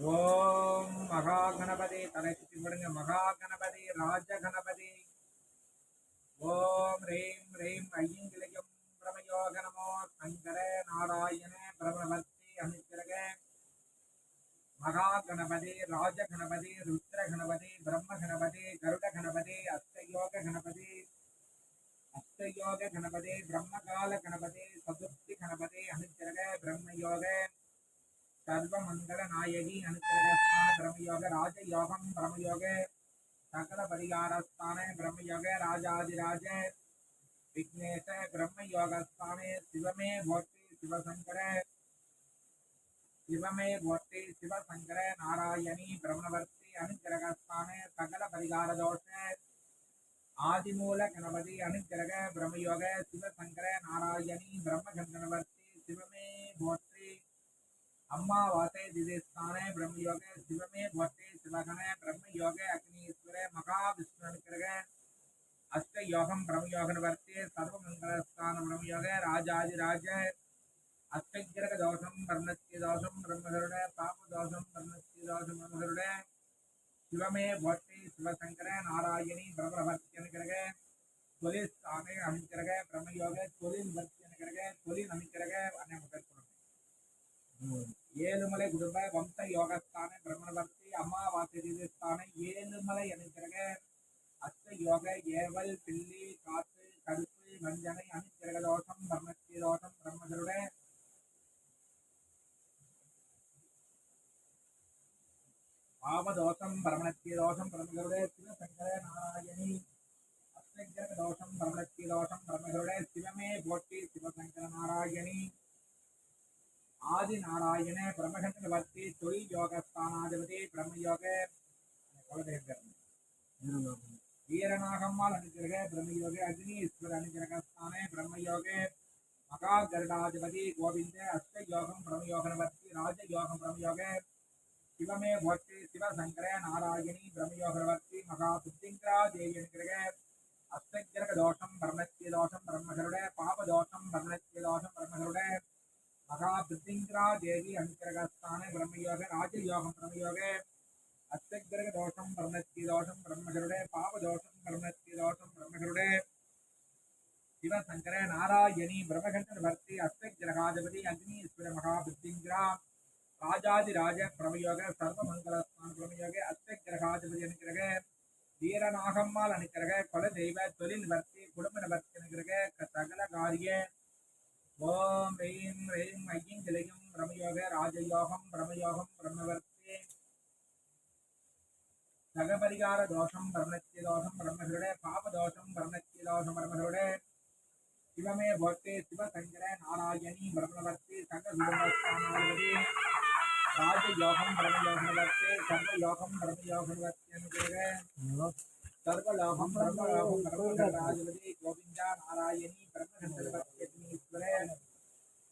ஓம் மகா கணபதி தலை சுற்றி விடுங்க. மகா கணபதி ராஜ கணபதி. ஓம் ரீம் ரீம் ஐயங்கிலியம் பிரமயோக நமோ சங்கர நாராயண பிரமவர்த்தி அனுக்கிரக. மகா கணபதி ராஜ கணபதி ருத்ர கணபதி பிரம்ம கணபதி கருட கணபதி அஷ்டயோக கணபதி பிரம்மகால கணபதி சதுர்த்தி கணபதி அனுக்கிரக பிரம்மயோக सर्वमंगल नायकी अनुग्रहस्थान ब्रह्मयोग राजयोगम ब्रह्मयोग सकल परिहारस्थान ब्रह्मयोग राजाधिराज विघ्नेश ब्रह्मयोगस्थान शिवमे भोक्ति शिवशंकर नारायणी ब्रह्मवर्ती अनुग्रहस्थान सकल परिहार दोष आदिमूल गणपति अनुग्रह ब्रह्मयोग शिवशंकर नारायणी ब्रह्मगणवर्ती शिवमे भोक्ति अम्मावासे दिदेस्थाने ब्रह्मयोग शिवमे भट्टे शिवगणे ब्रह्मयोग अग्नीश्वर महाविष्णु अनुग्रह अष्टयोगम ब्रह्मयोगवर्ते सर्वमंगलस्थान ब्रह्मयोग राजाधिराज अष्टग्रह दोषम वर्णस्य दोषम ब्रह्मगरुड पाप दोषम वर्णस्य दोषम ब्रह्मगरुड शिवमे भट्टे शिवशंकर नारायणी ब्रह्मवर्ती अनुग्रह तोलिस्थाने अनुग्रह ब्रह्मयोग तोलिवर्ती अनुग्रह तोलि अनुग्रह ஏழுமலை குடும்ப வம்ச யோகஸ்தான பிரம்மணவர்த்தி அமாவாசை ஸ்தான ஏழுமலை அனுக்கிரக அஷ்ட யோக ஏவல் பில்லி காத்து கருப்பு மஞ்சனை அனுக்கிரக தோஷம் பிரம்மத்தி தோஷம் பிரம்மகருட பாவதோஷம் பிரம்மணத்தி தோஷம் பிரம்மகருட சிவசங்கர நாராயணி அஷ்டகிரக தோஷம் பிரம்மணத்தி தோஷம் பிரம்மகருட சிவமே போட்டி சிவசங்கர நாராயணி आदि नारायण ब्रह्मगणवर्ती तोल योगस्थानाधिपति ब्रह्मयोग वीरनागम्माल अनुग्रह ब्रह्मयोग अग्नीश्वर अनुग्रह स्थान ब्रह्मयोग महागरुडाधिपति गोविंद अष्टयोगम ब्रह्मयोगवर्ती राजयोगम ब्रह्मयोग शिवमे भट्टे शिवशंकर नारायणी ब्रह्मयोगवर्ती महाबुद्धिंकरा देवी अनुग्रह अष्टग्रह दोषम ब्रह्मत्य दोषम ब्रह्मगरुड पाप दोषम ब्रह्मत्य दोषम ब्रह्मगरुड महाबुद्धिंकरा देवी अनुग्रहस्थान ब्रह्मयोग राजयोगम ब्रह्मयोग अष्टग्रह दोषम ब्रह्मत्य दोषम ब्रह्मगरुड पाप दोषम ब्रह्मत्य दोषम ब्रह्मगरुड शिवशंकर नारायणी ब्रह्मगणवर्ती अष्टग्रहाधिपति अग्नीश्वर महाबुद्धिंकरा राजाधिराज ब्रह्मयोग सर्वमंगलस्थान ब्रह्मयोग अष्टग्रहाधिपति अनुग्रह वीरनागम्माल अनुग्रह कुलदेव तोलिवर्ती कुटुंबवर्ती अनुग्रह सकल कार्य ओम ह्रीं ह्रीं ऐय्यङ्गिलियं ब्रह्मयोग राजयोगं ब्रह्मयोगं ब्रह्मवर्ते सगपरिहार दोषं ब्रह्मत्य दोषं ब्रह्मगरुड पाप दोषं ब्रह्मत्य दोषं ब्रह्मगरुड शिवमे भट्टे शिवशंकर नारायणी ब्रह्मवर्ते सकलगुणस्थानाधिपति राजयोगं ब्रह्मयोगवर्ते सर्वयोगं ब्रह्मयोगवर्ते अनुग्रह सर्वलोकम ब्रह्मलोकम ब्रह्मगरुडाधिपति गोविंद नारायणी ब्रह्मगणवर्ती अग्नीश्वर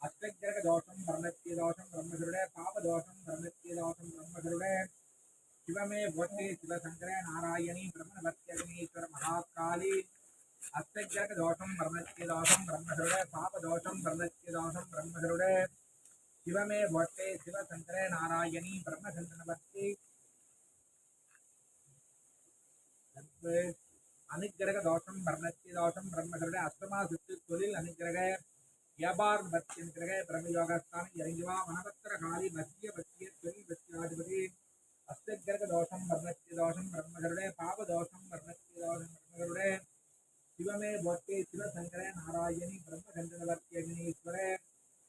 अष्टग्रह दोषम ब्रह्मत्य दोषम ब्रह्मगरुड पाप दोषम ब्रह्मत्य दोषम ब्रह्मगरुड शिवमे भट्टे शिवशंकर नारायणी ब्रह्मवर्ती अग्नीश्वर महाकाली अष्टग्रह दोषम ब्रह्मत्य दोषम ब्रह्मगरुड पाप दोषम ब्रह्मत्य दोषम ब्रह्मगरुड शिवमे भट्टे शिवशंकर नारायणी ब्रह्मगणवर्ती अनुग्रह दोषम ब्रह्मत्य दोषम ब्रह्मगरुड अष्टमा सुत्तु तोलिल अनुग्रह व्यापार भक्ति अनुग्रह ब्रह्मयोगस्थान यरंगिवा वनपत्र काली मध्य भक्ति तोलिल भक्त्याधिपति अष्टग्रह दोषम ब्रह्मत्य दोषम ब्रह्मगरुड पाप दोषम ब्रह्मत्य दोषम ब्रह्मगरुड शिवमे भट्टे शिवशंकर नारायणी ब्रह्मगणवर्ती अग्नीश्वर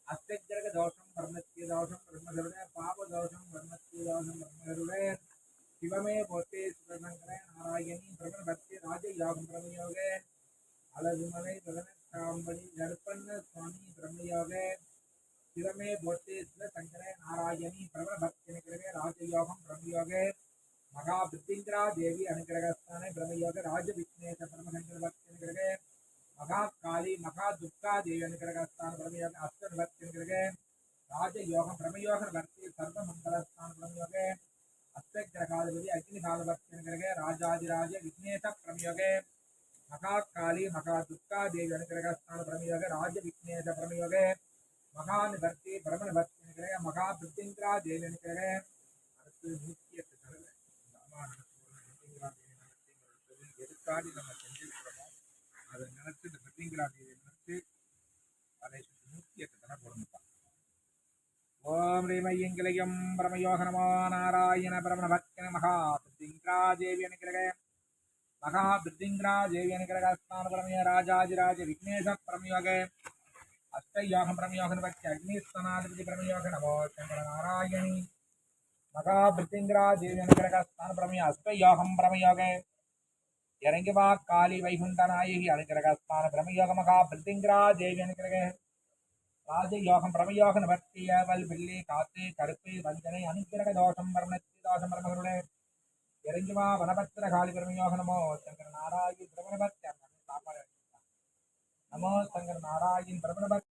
अष्टग्रह दोषम ब्रह्मत्य दोषम ब्रह्मगरुड पाप दोषम ब्रह्मत्य दोषम ब्रह्मगरुड शिवमे भट्टे शिवशंकर नारायणी ब्रह्मवर्ती राजयोगम ब्रह्मयोग अलगुमलै बगनकांबली गणपन्न स्वामी ब्रह्मयोग शिवमे भट्टे शिवशंकर नारायणी ब्रह्मवर्ती अनुग्रह राजयोगम ब्रह्मयोग महाबुद्धिंकरा देवी अनुग्रहस्थान ब्रह्मयोग राजविघ्नेश ब्रह्मगणवर्ती अनुग्रह महाकाली महादुर्गा देवी अनुग्रहस्थान ब्रह्मयोग अष्टवर्ती अनुग्रह राजयोगम ब्रह्मयोगवर्ती सर्वमंगलस्थान ब्रह्मयोग अष्टग्रहाधिपति अग्निकालवर्ती अनुग्रह राजाधिराज विघ्नेश ब्रह्मयोग महाकाली महादुर्गा देवी अनुग्रहस्थान ब्रह्मयोग राज विघ्नेश ब्रह्मयोग महानिवर्ती ब्रह्मणवर्ती अनुग्रह महाबुद्धिंकरा देवी अनुग्रह 108 தடவை இந்த அம்மா எதுக்காடி நம்ம செஞ்சிருக்கிறோமோ அதை நினைச்சு இந்த பிரத்திங்கரா தேவியை நினைச்சு அதை 108 தடவை போடணும்ப்பா. ஓம் ரீமையங்கிலயம் பரமயோக நமோ நாராயண பரமண பக்த மகா பிரத்திங்கரா தேவி அனுகிரக மகா பிரத்திங்கரா தேவி அனுகிரக ஸ்நான பரமய ராஜாதிராஜ விக்னேஷ பரமயோக அஷ்டயோகம் பிரமயோகன பக்தி அக்னிஸ்தனாதிபதி பிரமயோக நமோ சங்கர நாராயணி மகா பிருத்திங்கரா தேவி அனுகிரக ஸ்தான பிரமய அஷ்டயோகம் பிரமயோக இறங்கி வா காளி வைகுண்ட நாயகி அனுகிரக ஸ்தான பிரமயோக மகா பிருத்திங்கரா தேவி அனுகிரக ராஜயோகம் பிரமயோக நிவர்த்தி ஏவல் பில்லி காத்து கருப்பு வஞ்சனை அனுகிரக தோஷம் பரமத்தி தோஷம் பரமகளுடைய இறங்கி வா வனபத்திர காளி பிரமயோக நமோ சங்கர நாராயணி பிரமணபக்தி சாப்பாடு நமோ சங்கர நாராயண் பிரமணபக்தி